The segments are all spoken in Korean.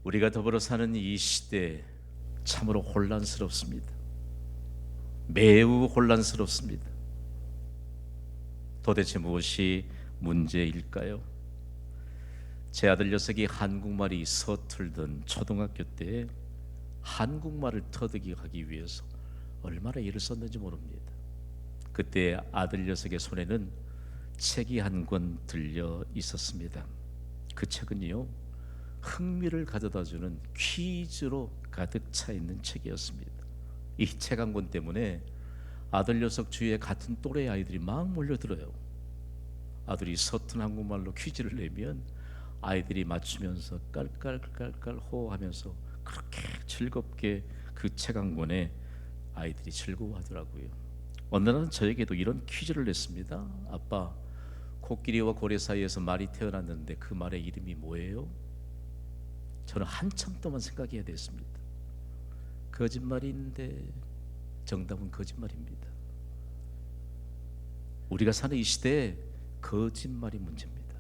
우리가 더불어 사는 이 시대 참으로 혼란스럽습니다. 매우 혼란스럽습니다. 도대체 무엇이 문제일까요? 제 아들 녀석이 한국말이 서툴던 초등학교 때 한국말을 터득이 하기 위해서 얼마나 애를 썼는지 모릅니다. 그때 아들 녀석의 손에는 책이 한 권 들려 있었습니다. 그 책은요, 흥미를 가져다주는 퀴즈로 가득 차 있는 책이었습니다. 이 책 한 권 때문에 아들 녀석 주위에 같은 또래 아이들이 막 몰려들어요. 아들이 서툰 한국말로 퀴즈를 내면 아이들이 맞추면서 깔깔깔깔 호호하면서 그렇게 즐겁게 그 책 한 권에 아이들이 즐거워하더라고요. 어느 날은 저에게도 이런 퀴즈를 냈습니다. 아빠, 코끼리와 고래 사이에서 말이 태어났는데 그 말의 이름이 뭐예요? 저는 한참 동안 생각해야 됐습니다. 거짓말인데 정답은 거짓말입니다. 우리가 사는 이 시대에 거짓말이 문제입니다.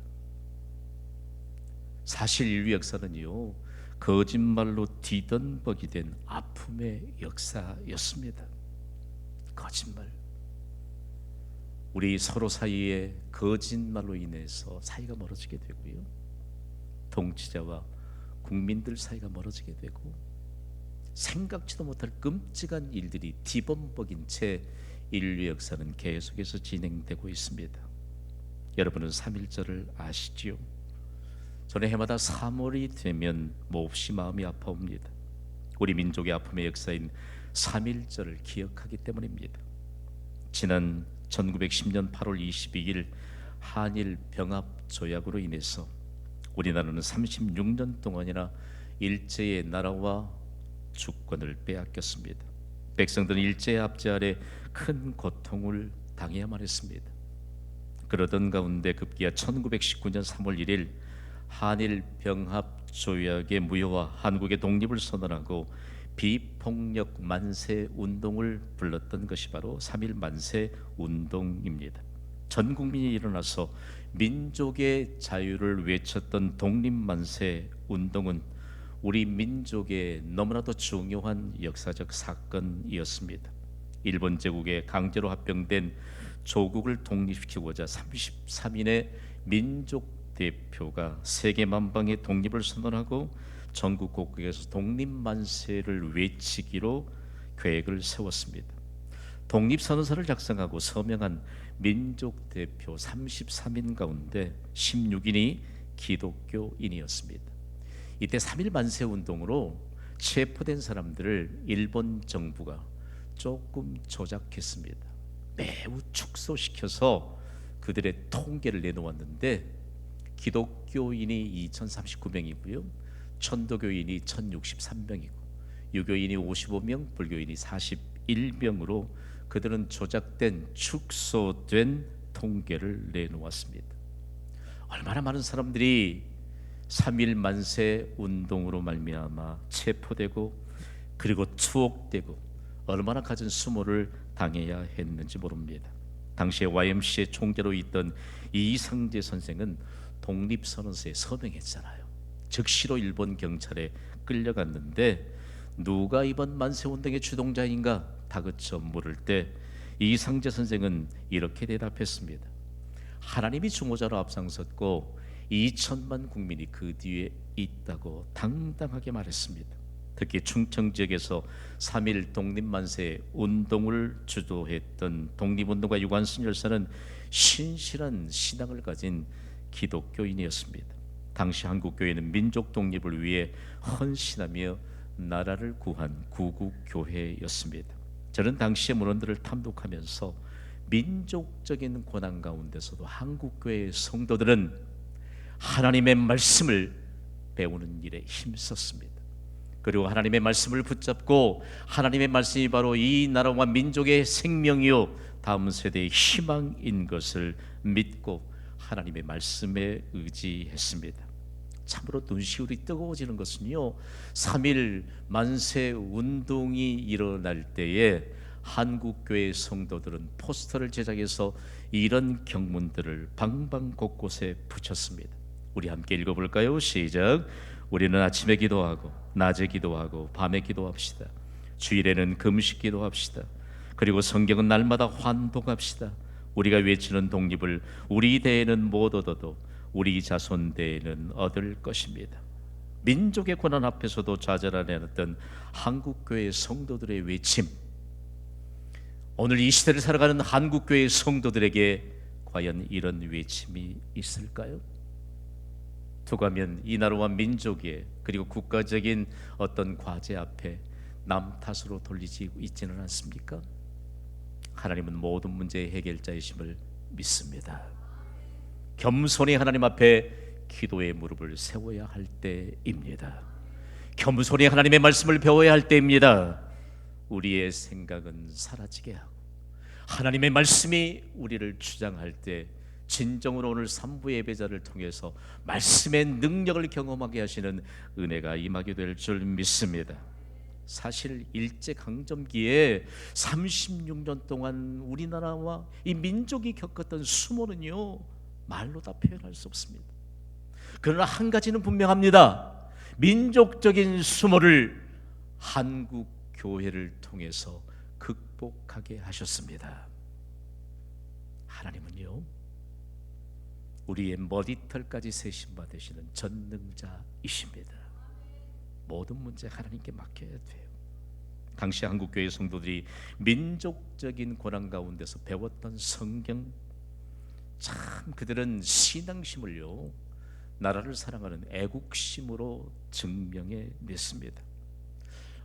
사실 인류 역사는요, 거짓말로 뒤덮박이 된 아픔의 역사였습니다. 거짓말. 우리 서로 사이에 거짓말로 인해서 사이가 멀어지게 되고요, 통치자와 국민들 사이가 멀어지게 되고, 생각지도 못할 끔찍한 일들이 뒤범벅인 채 인류 역사는 계속해서 진행되고 있습니다. 여러분은 3.1절을 아시지요? 저는 해마다 3월이 되면 몹시 마음이 아파옵니다. 우리 민족의 아픔의 역사인 3.1절을 기억하기 때문입니다. 지난 1910년 8월 22일 한일 병합 조약으로 인해서 우리나라는 36년 동안이나 일제의 나라와 주권을 빼앗겼습니다. 백성들은 일제의 압제 아래 큰 고통을 당해야만 했습니다. 그러던 가운데 급기야 1919년 3월 1일 한일 병합 조약의 무효와 한국의 독립을 선언하고 비폭력 만세 운동을 불렀던 것이 바로 3.1 만세 운동입니다. 전 국민이 일어나서 민족의 자유를 외쳤던 독립 만세 운동은 우리 민족의 너무나도 중요한 역사적 사건이었습니다. 일본 제국에 강제로 합병된 조국을 독립시키고자 33인의 민족 대표가 세계 만방의 독립을 선언하고 전국 곳곳에서 독립 만세를 외치기로 계획을 세웠습니다. 독립선언서를 작성하고 서명한 민족 대표 33인 가운데 16인이 기독교인이었습니다. 이때 3.1 만세 운동으로 체포된 사람들을 일본 정부가 조금 조작했습니다. 매우 축소시켜서 그들의 통계를 내놓았는데 기독교인이 2,039명이고요, 천도교인이 1,063명이고 유교인이 55명, 불교인이 41명으로 그들은 조작된 축소된 통계를 내놓았습니다. 얼마나 많은 사람들이 3.1 만세 운동으로 말미암아 체포되고 그리고 투옥되고 얼마나 갖은 수모를 당해야 했는지 모릅니다. 당시에 YMCA 총재로 있던 이상재 선생은 독립선언서에 서명했잖아요. 즉시로 일본 경찰에 끌려갔는데 누가 이번 만세운동의 주동자인가 다그쳐 물을 때 이상재 선생은 이렇게 대답했습니다. 하나님이 주모자로 앞장섰고 2천만 국민이 그 뒤에 있다고 당당하게 말했습니다. 특히 충청 지역에서 3.1 독립만세 운동을 주도했던 독립운동가 유관순 열사는 신실한 신앙을 가진 기독교인이었습니다. 당시 한국교회는 민족 독립을 위해 헌신하며 나라를 구한 구국교회였습니다. 저는 당시의 문헌들을 탐독하면서 민족적인 고난 가운데서도 한국교회의 성도들은 하나님의 말씀을 배우는 일에 힘썼습니다. 그리고 하나님의 말씀을 붙잡고 하나님의 말씀이 바로 이 나라와 민족의 생명이요 다음 세대의 희망인 것을 믿고 하나님의 말씀에 의지했습니다. 참으로 눈시울이 뜨거워지는 것은요, 3.1 만세 운동이 일어날 때에 한국교회 성도들은 포스터를 제작해서 이런 경문들을 방방 곳곳에 붙였습니다. 우리 함께 읽어볼까요? 시작. 우리는 아침에 기도하고 낮에 기도하고 밤에 기도합시다. 주일에는 금식 기도합시다. 그리고 성경은 날마다 환독합시다. 우리가 외치는 독립을 우리 대에는 못 얻어도 우리 자손 대에는 얻을 것입니다. 민족의 고난 앞에서도 좌절하였던 한국교회 성도들의 외침, 오늘 이 시대를 살아가는 한국교회 성도들에게 과연 이런 외침이 있을까요? 두가면 이 나라와 민족의 그리고 국가적인 어떤 과제 앞에 남 탓으로 돌리지 있지는 않습니까? 하나님은 모든 문제의 해결자이심을 믿습니다. 겸손히 하나님 앞에 기도의 무릎을 세워야 할 때입니다. 겸손히 하나님의 말씀을 배워야 할 때입니다. 우리의 생각은 사라지게 하고 하나님의 말씀이 우리를 주장할 때 진정으로 오늘 3부 예배자를 통해서 말씀의 능력을 경험하게 하시는 은혜가 임하게 될 줄 믿습니다. 사실 일제강점기에 36년 동안 우리나라와 이 민족이 겪었던 수모는요, 말로 다 표현할 수 없습니다. 그러나 한 가지는 분명합니다. 민족적인 수모를 한국 교회를 통해서 극복하게 하셨습니다. 하나님은요, 우리의 머리털까지 세심 받으시는 전능자이십니다. 모든 문제 하나님께 맡겨야 돼요. 당시 한국교회 성도들이 민족적인 고난 가운데서 배웠던 성경, 참 그들은 신앙심을요, 나라를 사랑하는 애국심으로 증명해 냈습니다.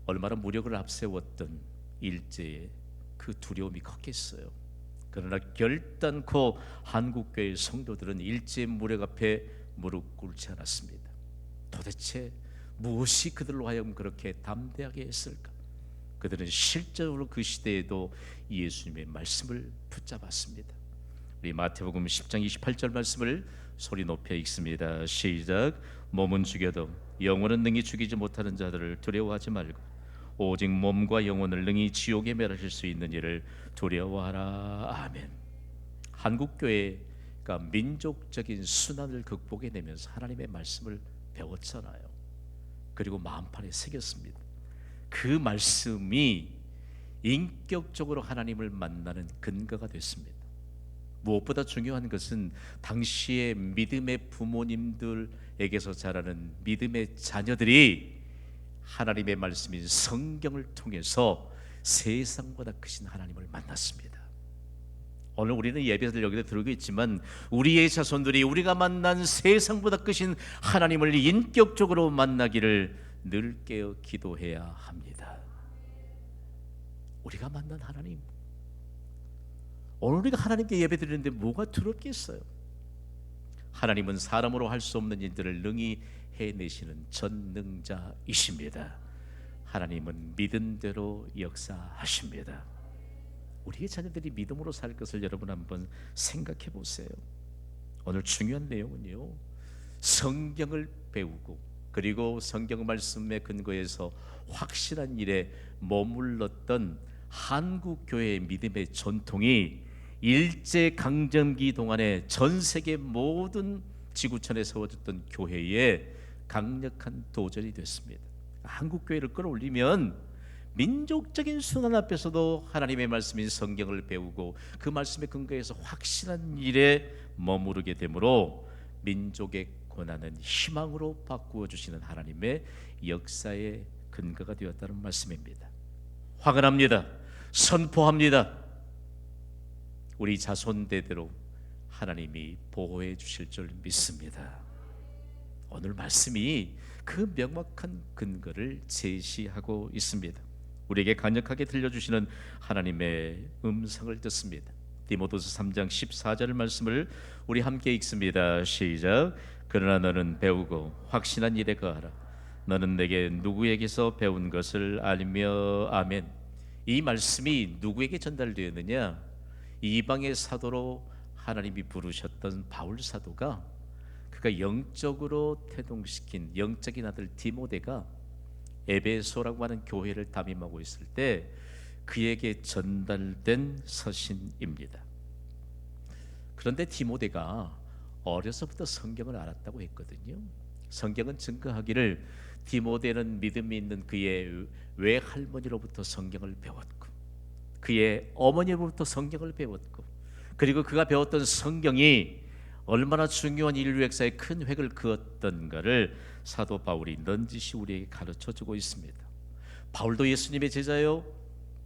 얼마나 무력을 앞세웠던 일제의 그 두려움이 컸겠어요. 그러나 결단코 한국교회 성도들은 일제의 무력 앞에 무릎 꿇지 않았습니다. 도대체 무엇이 그들로 하여금 그렇게 담대하게 했을까? 그들은 실제로 그 시대에도 예수님의 말씀을 붙잡았습니다. 우리 마태복음 10장 28절 말씀을 소리 높여 읽습니다. 시작. 몸은 죽여도 영혼은 능히 죽이지 못하는 자들을 두려워하지 말고 오직 몸과 영혼을 능히 지옥에 멸하실 수 있는 이를 두려워하라. 아멘. 한국교회가 민족적인 순환을 극복해내면서 하나님의 말씀을 배웠잖아요. 그리고 마음판에 새겼습니다. 그 말씀이 인격적으로 하나님을 만나는 근거가 됐습니다. 무엇보다 중요한 것은 당시의 믿음의 부모님들에게서 자라는 믿음의 자녀들이 하나님의 말씀인 성경을 통해서 세상보다 크신 하나님을 만났습니다. 오늘 우리는 예배를 여기다 들고 있지만 우리의 자손들이 우리가 만난 세상보다 크신 하나님을 인격적으로 만나기를 늘 깨어 기도해야 합니다. 우리가 만난 하나님, 오늘 우리가 하나님께 예배드리는데 뭐가 두렵겠어요? 하나님은 사람으로 할 수 없는 일들을 능히 해내시는 전능자이십니다. 하나님은 믿음대로 역사하십니다. 우리의 자녀들이 믿음으로 살 것을 여러분 한번 생각해 보세요. 오늘 중요한 내용은요, 성경을 배우고 그리고 성경 말씀에 근거해서 확실한 일에 머물렀던 한국 교회의 믿음의 전통이 일제강점기 동안에 전 세계 모든 지구촌에 세워졌던 교회의 강력한 도전이 됐습니다. 한국 교회를 끌어올리면 민족적인 순환 앞에서도 하나님의 말씀인 성경을 배우고 그 말씀에 근거해서 확실한 일에 머무르게 되므로 민족의 고난은 희망으로 바꾸어 주시는 하나님의 역사의 근거가 되었다는 말씀입니다. 확언합니다. 선포합니다. 우리 자손대대로 하나님이 보호해 주실 줄 믿습니다. 오늘 말씀이 그 명확한 근거를 제시하고 있습니다. 우리에게 강력하게 들려주시는 하나님의 음성을 듣습니다. 디모데후서 3장 14절 말씀을 우리 함께 읽습니다. 시작. 그러나 너는 배우고 확신한 일에 거하라. 너는 내게 누구에게서 배운 것을 알며. 아멘. 이 말씀이 누구에게 전달되었느냐? 이방의 사도로 하나님이 부르셨던 바울 사도가, 그가 영적으로 태동시킨 영적인 아들 디모데가 에베소라고 하는 교회를 담임하고 있을 때 그에게 전달된 서신입니다. 그런데 디모데가 어려서부터 성경을 알았다고 했거든요. 성경은 증거하기를 디모데는 믿음이 있는 그의 외할머니로부터 성경을 배웠고 그의 어머니로부터 성경을 배웠고 그리고 그가 배웠던 성경이 얼마나 중요한 인류 역사에 큰 획을 그었던가를 사도 바울이 넌지시 우리에게 가르쳐주고 있습니다. 바울도 예수님의 제자요,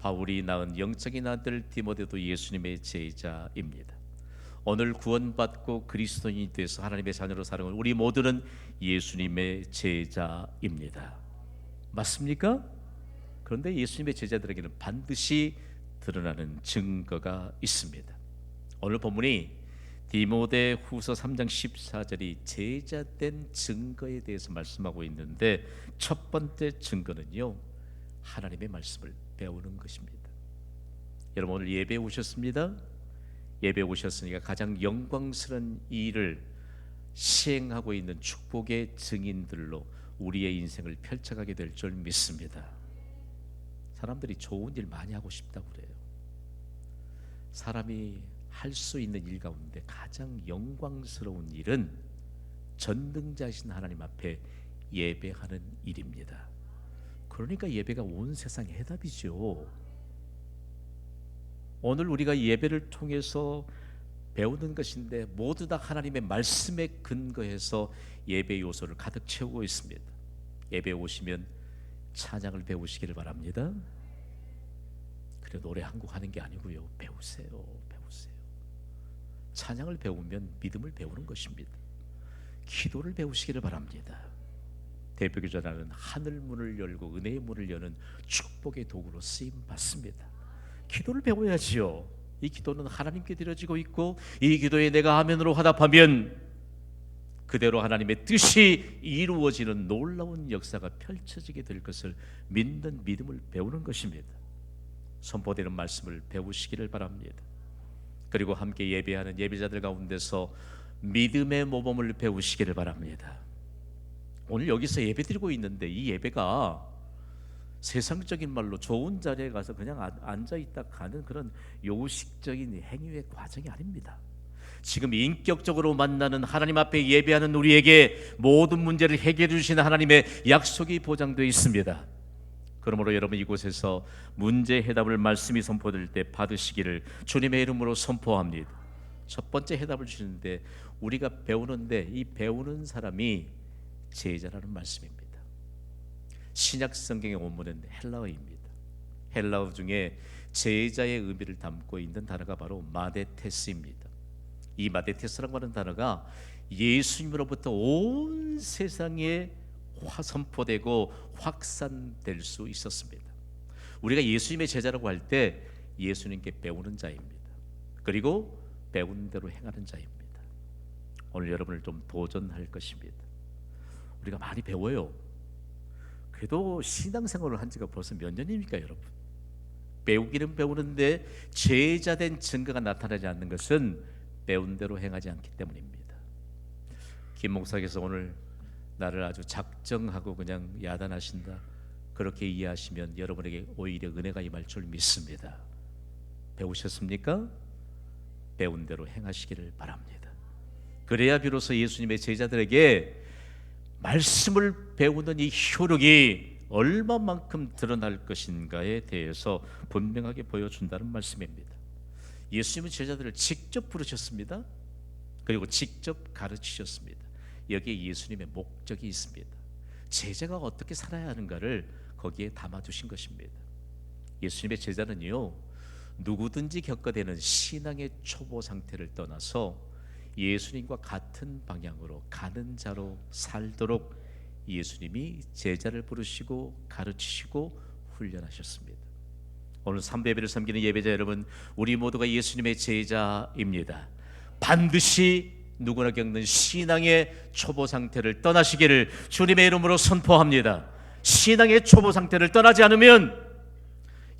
바울이 낳은 영적인 아들 디모데도 예수님의 제자입니다. 오늘 구원받고 그리스도인이 돼서 하나님의 자녀로 살아온 우리 모두는 예수님의 제자입니다. 맞습니까? 그런데 예수님의 제자들에게는 반드시 드러나는 증거가 있습니다. 오늘 본문이 디모데 후서 3장 14절이 제자된 증거에 대해서 말씀하고 있는데 첫 번째 증거는요, 하나님의 말씀을 배우는 것입니다. 여러분 오늘 예배 오셨습니다. 예배 오셨으니까 가장 영광스러운 일을 시행하고 있는 축복의 증인들로 우리의 인생을 펼쳐가게 될 줄 믿습니다. 사람들이 좋은 일 많이 하고 싶다고 그래요. 사람이 할 수 있는 일 가운데 가장 영광스러운 일은 전능자이신 하나님 앞에 예배하는 일입니다. 그러니까 예배가 온 세상의 해답이죠. 오늘 우리가 예배를 통해서 배우는 것인데 모두 다 하나님의 말씀에 근거해서 예배 요소를 가득 채우고 있습니다. 예배 오시면 찬양을 배우시기를 바랍니다. 그래 노래 한 곡 하는 게 아니고요, 배우세요. 찬양을 배우면 믿음을 배우는 것입니다. 기도를 배우시기를 바랍니다. 대표기도라는 하늘 문을 열고 은혜의 문을 여는 축복의 도구로 쓰임 받습니다. 기도를 배워야지요. 이 기도는 하나님께 드려지고 있고 이 기도에 내가 아멘으로 화답하면 그대로 하나님의 뜻이 이루어지는 놀라운 역사가 펼쳐지게 될 것을 믿는 믿음을 배우는 것입니다. 선포되는 말씀을 배우시기를 바랍니다. 그리고 함께 예배하는 예배자들 가운데서 믿음의 모범을 배우시기를 바랍니다. 오늘 여기서 예배드리고 있는데 이 예배가 세상적인 말로 좋은 자리에 가서 그냥 앉아있다 가는 그런 요식적인 행위의 과정이 아닙니다. 지금 인격적으로 만나는 하나님 앞에 예배하는 우리에게 모든 문제를 해결해 주시는 하나님의 약속이 보장되어 있습니다. 그러므로 여러분 이곳에서 문제 해답을 말씀이 선포될 때 받으시기를 주님의 이름으로 선포합니다. 첫 번째 해답을 주시는데 우리가 배우는데 이 배우는 사람이 제자라는 말씀입니다. 신약 성경의 원문은 헬라어입니다. 헬라어 중에 제자의 의미를 담고 있는 단어가 바로 마데테스입니다. 이 마데테스라고 하는 단어가 예수님으로부터 온 세상에 선포되고 확산될 수 있었습니다. 우리가 예수님의 제자라고 할 때 예수님께 배우는 자입니다. 그리고 배운 대로 행하는 자입니다. 오늘 여러분을 좀 도전할 것입니다. 우리가 많이 배워요. 그래도 신앙생활을 한 지가 벌써 몇 년입니까 여러분? 배우기는 배우는데 제자된 증거가 나타나지 않는 것은 배운 대로 행하지 않기 때문입니다. 김 목사께서 오늘 나를 아주 작정하고 그냥 야단하신다 그렇게 이해하시면 여러분에게 오히려 은혜가 임할 줄 믿습니다. 배우셨습니까? 배운 대로 행하시기를 바랍니다. 그래야 비로소 예수님의 제자들에게 말씀을 배우는 이 효력이 얼마만큼 드러날 것인가에 대해서 분명하게 보여준다는 말씀입니다. 예수님은 제자들을 직접 부르셨습니다. 그리고 직접 가르치셨습니다. 여기에 예수님의 목적이 있습니다. 제자가 어떻게 살아야 하는가를 거기에 담아두신 것입니다. 예수님의 제자는요, 누구든지 겪어대는 신앙의 초보 상태를 떠나서 예수님과 같은 방향으로 가는 자로 살도록 예수님이 제자를 부르시고 가르치시고 훈련하셨습니다. 오늘 삼배배를 섬기는 예배자 여러분, 우리 모두가 예수님의 제자입니다. 반드시 누구나 겪는 신앙의 초보 상태를 떠나시기를 주님의 이름으로 선포합니다. 신앙의 초보 상태를 떠나지 않으면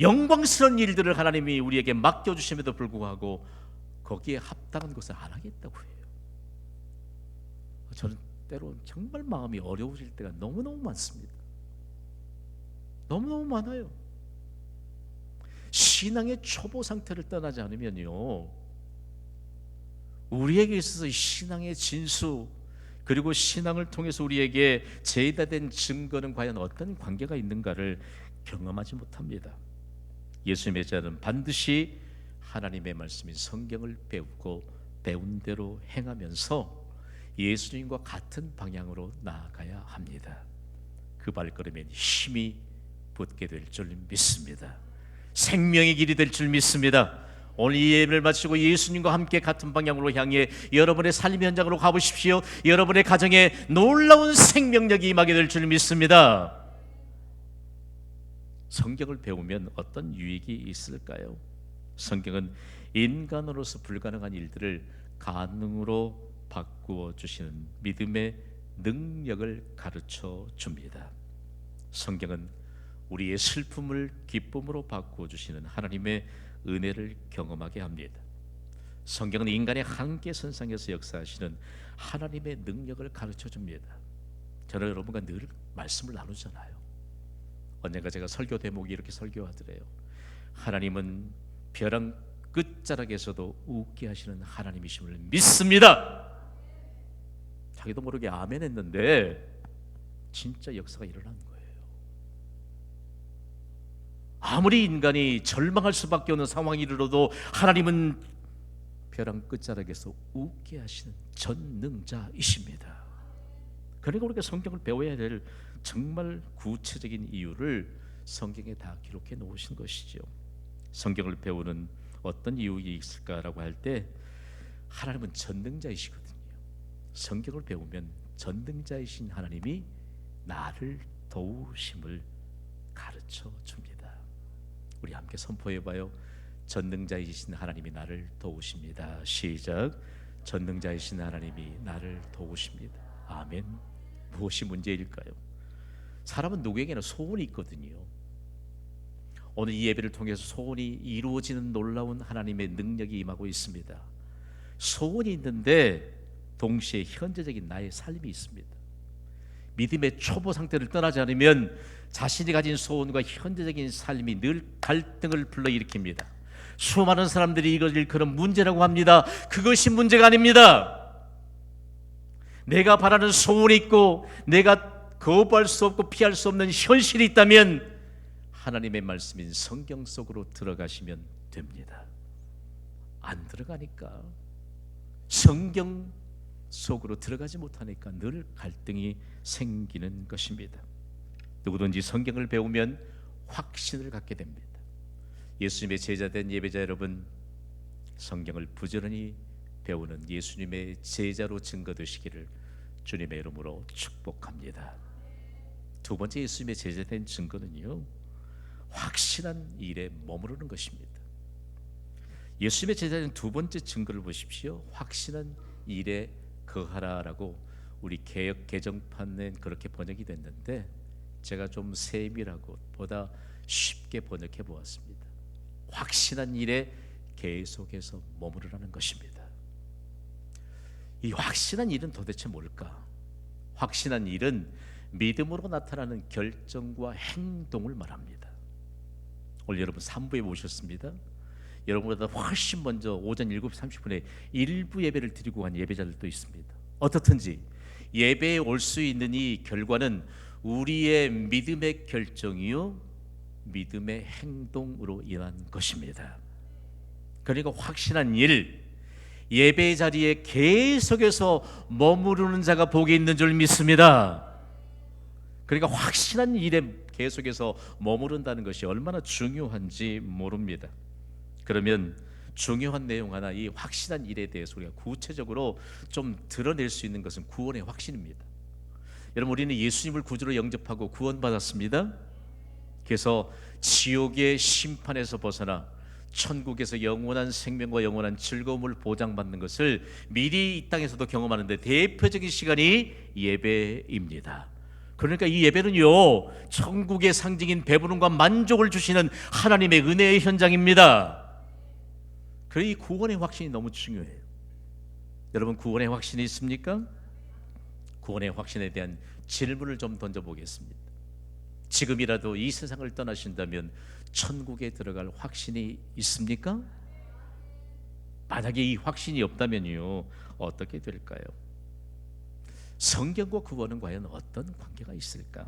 영광스러운 일들을 하나님이 우리에게 맡겨주심에도 불구하고 거기에 합당한 것을 안 하겠다고 해요. 저는 때로 정말 마음이 어려워질 때가 너무너무 많습니다. 너무너무 많아요. 신앙의 초보 상태를 떠나지 않으면요, 우리에게 있어서 신앙의 진수, 그리고 신앙을 통해서 우리에게 제시된 증거는 과연 어떤 관계가 있는가를 경험하지 못합니다. 예수님의 자는 반드시 하나님의 말씀인 성경을 배우고 배운 대로 행하면서 예수님과 같은 방향으로 나아가야 합니다. 그 발걸음엔 힘이 붙게 될 줄 믿습니다. 생명의 길이 될 줄 믿습니다. 오늘 이 예배를 마치고 예수님과 함께 같은 방향으로 향해 여러분의 삶 현장으로 가보십시오. 여러분의 가정에 놀라운 생명력이 임하게 될 줄 믿습니다. 성경을 배우면 어떤 유익이 있을까요? 성경은 인간으로서 불가능한 일들을 가능으로 바꾸어 주시는 믿음의 능력을 가르쳐 줍니다. 성경은 우리의 슬픔을 기쁨으로 바꾸어 주시는 하나님의 은혜를 경험하게 합니다. 성경은 인간의 한계 선상에서 역사하시는 하나님의 능력을 가르쳐 줍니다. 저는 여러분과 늘 말씀을 나누잖아요. 언젠가 제가 설교 대목이 이렇게 설교하더래요. 하나님은 벼랑 끝자락에서도 웃게 하시는 하나님이심을 믿습니다. 자기도 모르게 아멘 했는데 진짜 역사가 일어난 거예요. 아무리 인간이 절망할 수밖에 없는 상황이 이르러도 하나님은 벼랑 끝자락에서 웃게 하시는 전능자이십니다. 그러니까 우리가 성경을 배워야 될 정말 구체적인 이유를 성경에 다 기록해 놓으신 것이죠. 성경을 배우는 어떤 이유가 있을까라고 할 때 하나님은 전능자이시거든요. 성경을 배우면 전능자이신 하나님이 나를 도우심을 가르쳐 줍니다. 우리 함께 선포해봐요. 전능자이신 하나님이 나를 도우십니다. 시작. 전능자이신 하나님이 나를 도우십니다. 아멘. 무엇이 문제일까요? 사람은 누구에게나 소원이 있거든요. 오늘 이 예배를 통해서 소원이 이루어지는 놀라운 하나님의 능력이 임하고 있습니다. 소원이 있는데 동시에 현재적인 나의 삶이 있습니다. 믿음의 초보 상태를 떠나지 않으면 자신이 가진 소원과 현재적인 삶이 늘 갈등을 불러일으킵니다. 수많은 사람들이 이걸 일컬은 문제라고 합니다. 그것이 문제가 아닙니다. 내가 바라는 소원이 있고 내가 거부할 수 없고 피할 수 없는 현실이 있다면 하나님의 말씀인 성경 속으로 들어가시면 됩니다. 안 들어가니까, 성경 속으로 들어가지 못하니까 늘 갈등이 생기는 것입니다. 누구든지 성경을 배우면 확신을 갖게 됩니다. 예수님의 제자된 예배자 여러분, 성경을 부지런히 배우는 예수님의 제자로 증거되시기를 주님의 이름으로 축복합니다. 두 번째 예수님의 제자된 증거는요, 확실한 일에 머무르는 것입니다. 예수님의 제자된 두 번째 증거를 보십시오. 확실한 일에 거하라라고 우리 개역 개정판엔 그렇게 번역이 됐는데 제가 좀 세밀하고 보다 쉽게 번역해 보았습니다. 확실한 일에 계속해서 머무르라는 것입니다. 이 확실한 일은 도대체 뭘까? 확실한 일은 믿음으로 나타나는 결정과 행동을 말합니다. 오늘 여러분 3부에 모셨습니다. 여러분보다 훨씬 먼저 오전 7시 30분에 일부 예배를 드리고 간 예배자들도 있습니다. 어떻든지 예배에 올 수 있는 이 결과는 우리의 믿음의 결정이요 믿음의 행동으로 인한 것입니다. 그러니까 확실한 일, 예배 자리에 계속해서 머무르는 자가 복이 있는 줄 믿습니다. 그러니까 확실한 일에 계속해서 머무른다는 것이 얼마나 중요한지 모릅니다. 그러면 중요한 내용 하나, 이 확실한 일에 대해서 우리가 구체적으로 좀 드러낼 수 있는 것은 구원의 확신입니다. 여러분, 우리는 예수님을 구주로 영접하고 구원받았습니다. 그래서 지옥의 심판에서 벗어나 천국에서 영원한 생명과 영원한 즐거움을 보장받는 것을 미리 이 땅에서도 경험하는데 대표적인 시간이 예배입니다. 그러니까 이 예배는요, 천국의 상징인 배부름과 만족을 주시는 하나님의 은혜의 현장입니다. 그래서 이 구원의 확신이 너무 중요해요. 여러분, 구원의 확신이 있습니까? 구원의 확신에 대한 질문을 좀 던져보겠습니다. 지금이라도 이 세상을 떠나신다면 천국에 들어갈 확신이 있습니까? 만약에 이 확신이 없다면요, 어떻게 될까요? 성경과 구원은 과연 어떤 관계가 있을까?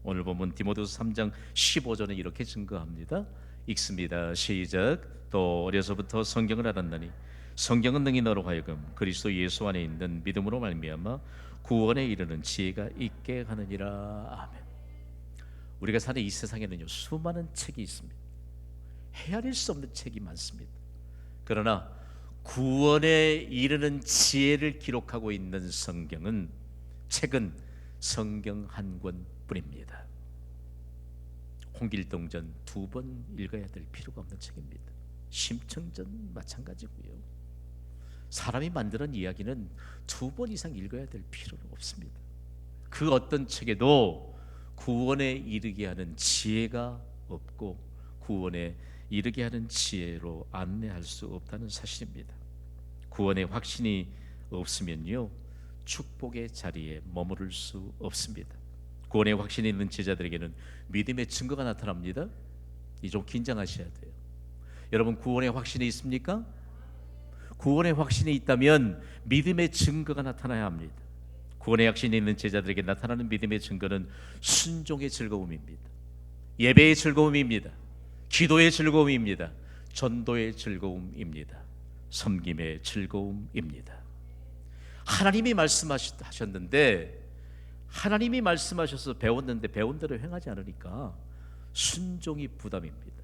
오늘 보면 디모데후서 3장 15절에 이렇게 증거합니다. 읽습니다. 시작. 또 어려서부터 성경을 알았나니 성경은 능히 너로 하여금 그리스도 예수 안에 있는 믿음으로 말미암아 구원에 이르는 지혜가 있게 하느니라. 아멘. 우리가 사는 이 세상에는요, 수많은 책이 있습니다. 헤아릴 수 없는 책이 많습니다. 그러나 구원에 이르는 지혜를 기록하고 있는 책은 성경 한 권뿐입니다. 홍길동전 2번 읽어야 될 필요가 없는 책입니다. 심청전 마찬가지고요. 사람이 만드는 이야기는 2번 이상 읽어야 될 필요는 없습니다. 그 어떤 책에도 구원에 이르게 하는 지혜가 없고 구원에 이르게 하는 지혜로 안내할 수 없다는 사실입니다. 구원의 확신이 없으면요, 축복의 자리에 머무를 수 없습니다. 구원의 확신이 있는 제자들에게는 믿음의 증거가 나타납니다. 이 좀 긴장하셔야 돼요. 여러분, 구원의 확신이 있습니까? 구원의 확신이 있다면 믿음의 증거가 나타나야 합니다. 구원의 확신이 있는 제자들에게 나타나는 믿음의 증거는 순종의 즐거움입니다. 예배의 즐거움입니다. 기도의 즐거움입니다. 전도의 즐거움입니다. 섬김의 즐거움입니다. 하나님이 말씀하셨는데, 하나님이 말씀하셔서 배웠는데 배운 대로 행하지 않으니까 순종이 부담입니다.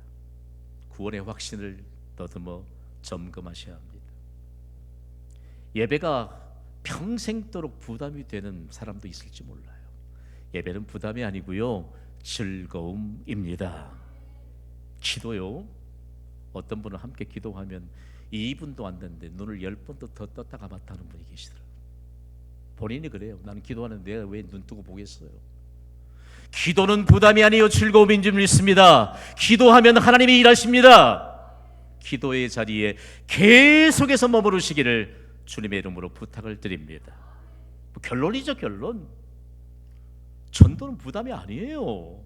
구원의 확신을 더듬어 점검하셔야 합니다. 예배가 평생도록 부담이 되는 사람도 있을지 몰라요. 예배는 부담이 아니고요, 즐거움입니다. 기도요, 어떤 분은 함께 기도하면 2분도 안 됐는데 눈을 10번도 더 떴다 감았다 하는 분이 계시더라고요. 본인이 그래요. 나는 기도하는데 내가 왜 눈 뜨고 보겠어요. 기도는 부담이 아니요 즐거움인 줄 믿습니다. 기도하면 하나님이 일하십니다. 기도의 자리에 계속해서 머무르시기를 주님의 이름으로 부탁을 드립니다. 결론이죠, 결론. 전도는 부담이 아니에요.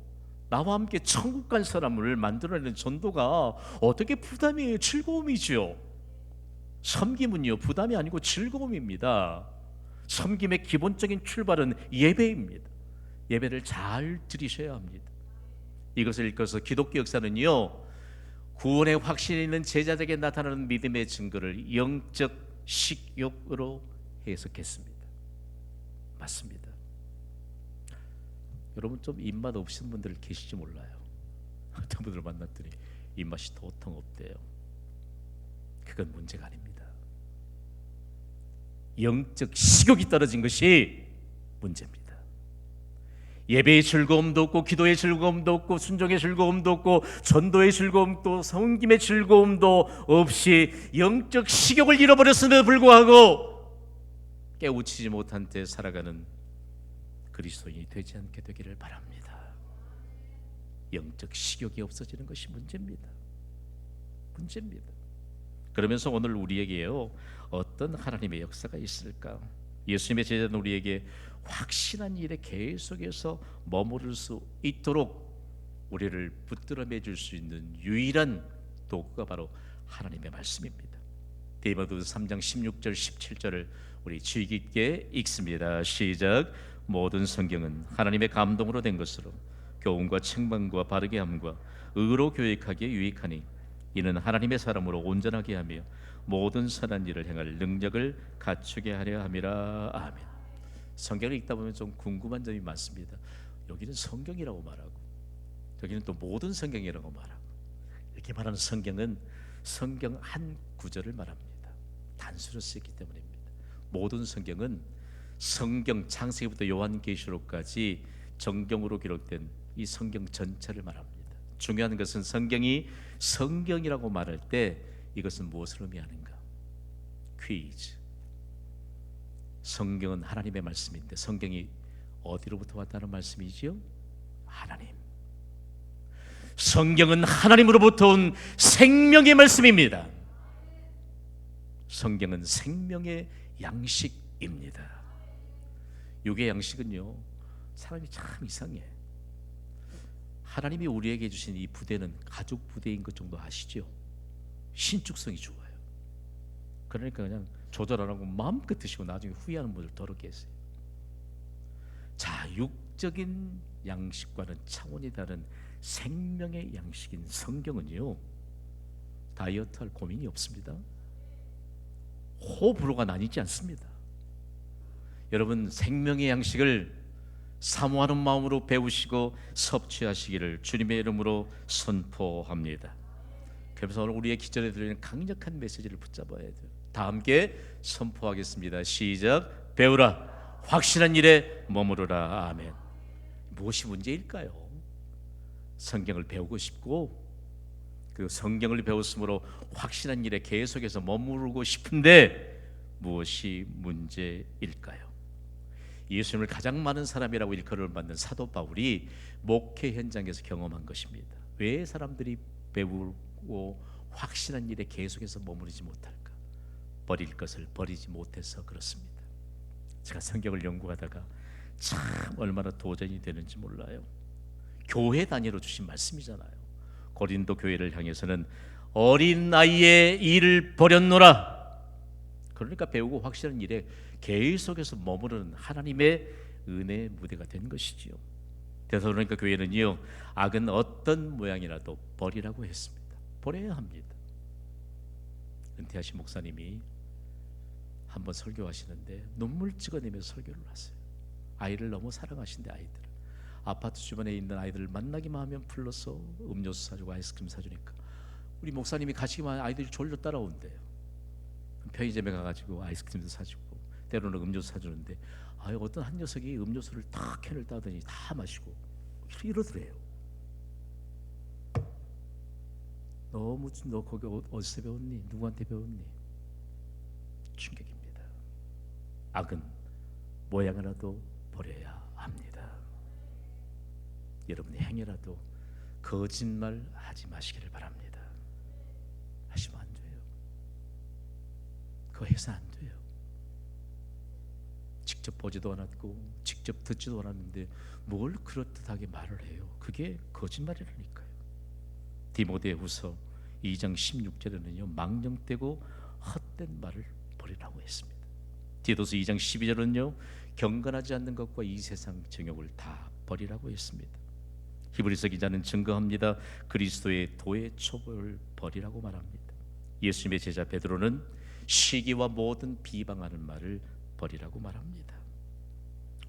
나와 함께 천국 갈 사람을 만들어내는 전도가 어떻게 부담이에요? 즐거움이죠. 섬김은요, 부담이 아니고 즐거움입니다. 섬김의 기본적인 출발은 예배입니다. 예배를 잘 드리셔야 합니다. 이것을 읽어서 기독교 역사는요, 구원의 확신이 있는 제자들에게 나타나는 믿음의 증거를 영적 식욕으로 해석했습니다. 맞습니다. 여러분, 좀 입맛 없으신 분들 계실지 몰라요. 어떤 분들을 만났더니 입맛이 도통 없대요. 그건 문제가 아닙니다. 영적 식욕이 떨어진 것이 문제입니다. 예배의 즐거움도 없고 기도의 즐거움도 없고 순종의 즐거움도 없고 전도의 즐거움도 섬김의 즐거움도 없이 영적 식욕을 잃어버렸음에도 불구하고 깨우치지 못한 때 살아가는 그리스도인이 되지 않게 되기를 바랍니다. 영적 식욕이 없어지는 것이 문제입니다. 문제입니다. 그러면서 오늘 우리에게요, 어떤 하나님의 역사가 있을까? 예수님의 제자는 우리에게 확실한 일에 계속해서 머무를 수 있도록 우리를 붙들어 매줄 수 있는 유일한 도구가 바로 하나님의 말씀입니다. 디모데후서 3장 16절 17절을 우리 주의 깊게 읽습니다. 시작. 모든 성경은 하나님의 감동으로 된 것으로 교훈과 책망과 바르게 함과 의로 교육하기에 유익하니 이는 하나님의 사람으로 온전하게 하며 모든 선한 일을 행할 능력을 갖추게 하려 함이라. 아멘. 성경을 읽다 보면 좀 궁금한 점이 많습니다. 여기는 성경이라고 말하고 여기는 또 모든 성경이라고 말하고, 이렇게 말하는 성경은 성경 한 구절을 말합니다. 단수로 쓰였기 때문입니다. 모든 성경은 성경 창세기부터 요한계시록까지 정경으로 기록된 이 성경 전체를 말합니다. 중요한 것은 성경이 성경이라고 말할 때 이것은 무엇을 의미하는가? 퀴즈. 성경은 하나님의 말씀인데 성경이 어디로부터 왔다는 말씀이지요? 하나님. 성경은 하나님으로부터 온 생명의 말씀입니다. 성경은 생명의 양식입니다. 육의 양식은요, 사람이 참 이상해. 하나님이 우리에게 주신 이 부대는 가죽 부대인 것 정도 아시죠? 신축성이 좋아요. 그러니까 그냥 조절 안 하고 마음껏 드시고 나중에 후회하는 분들 더러 계세요. 자육적인 양식과는 차원이 다른 생명의 양식인 성경은요, 다이어트할 고민이 없습니다. 호불호가 나뉘지 않습니다. 여러분, 생명의 양식을 사모하는 마음으로 배우시고 섭취하시기를 주님의 이름으로 선포합니다. 그래서 오늘 우리의 기절에 들리는 강력한 메시지를 붙잡아야 돼요. 다 함께 선포하겠습니다. 시작. 배우라, 확실한 일에 머무르라. 아멘. 무엇이 문제일까요? 성경을 배우고 싶고 그 성경을 배웠으므로 확실한 일에 계속해서 머무르고 싶은데 무엇이 문제일까요? 예수님을 가장 많은 사람이라고 일컬음을 받는 사도 바울이 목회 현장에서 경험한 것입니다. 왜 사람들이 배우고 확실한 일에 계속해서 머무르지 못할까? 버릴 것을 버리지 못해서 그렇습니다. 제가 성경을 연구하다가 참 얼마나 도전이 되는지 몰라요. 교회 단위로 주신 말씀이잖아요. 고린도 교회를 향해서는 어린 나이에 일을 버렸노라. 그러니까 배우고 확실한 일에 계속해서 머무르는 하나님의 은혜의 무대가 된 것이지요. 데살로니가 교회는요, 악은 어떤 모양이라도 버리라고 했습니다. 버려야 합니다. 은퇴하신 목사님이 한번 설교하시는데 눈물 찍어내면서 설교를 하세요. 아이를 너무 사랑하신대. 아이들 아파트 주변에 있는 아이들을 만나기만 하면 불러서 음료수 사주고 아이스크림 사주니까 우리 목사님이 가시기만 하면 아이들이 졸려 따라온대요. 편의점에 가가지고 아이스크림도 사주고 때로는 음료수 사주는데 어떤 한 녀석이 음료수를 다 캔을 따더니 다 마시고 이러더래요. 너 거기 어디서 배웠니? 누구한테 배웠니? 충격입니다. 악은 모양이라도 버려야 합니다. 여러분의 행위라도 거짓말 하지 마시기를 바랍니다. 하시면 안 돼요. 그거 해서 안 돼요. 직접 보지도 않았고 직접 듣지도 않았는데 뭘 그렇듯하게 말을 해요. 그게 거짓말이라니까요. 디모데후서 2장 16절에는요, 망령되고 헛된 말을 버리라고 했습니다. 디도서 2장 12절은요, 경건하지 않는 것과 이 세상 정욕을 다 버리라고 했습니다. 히브리서 기자는 증거합니다. 그리스도의 도의 첩을 버리라고 말합니다. 예수님의 제자 베드로는 시기와 모든 비방하는 말을 버리라고 말합니다.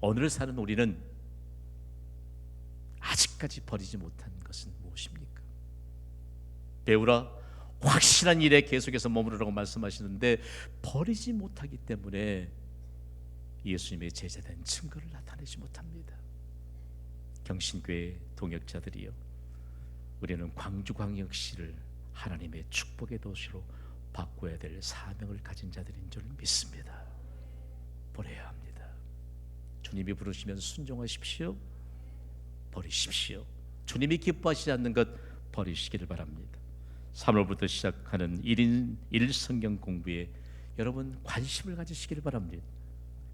오늘 사는 우리는 아직까지 버리지 못한 것은 무엇입니까? 배우라, 확실한 일에 계속해서 머무르라고 말씀하시는데 버리지 못하기 때문에 예수님의 제자된 증거를 나타내지 못합니다. 경신교회 동역자들이요, 우리는 광주광역시를 하나님의 축복의 도시로 바꿔야 될 사명을 가진 자들인 줄 믿습니다. 버려야 합니다. 주님이 부르시면 순종하십시오. 버리십시오. 주님이 기뻐하시지 않는 것 버리시기를 바랍니다. 3월부터 시작하는 1인 1성경 공부에 여러분 관심을 가지시기를 바랍니다.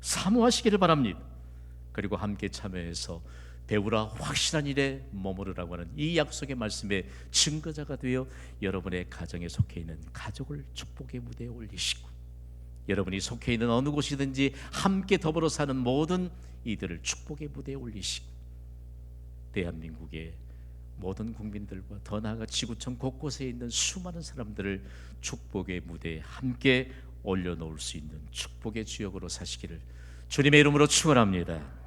사모하시기를 바랍니다. 그리고 함께 참여해서 배우라, 확실한 일에 머무르라고 하는 이 약속의 말씀의 증거자가 되어 여러분의 가정에 속해 있는 가족을 축복의 무대에 올리시고, 여러분이 속해 있는 어느 곳이든지 함께 더불어 사는 모든 이들을 축복의 무대에 올리시고, 대한민국의 모든 국민들과 더 나아가 지구촌 곳곳에 있는 수많은 사람들을 축복의 무대에 함께 올려놓을 수 있는 축복의 주역으로 사시기를 주님의 이름으로 축원합니다.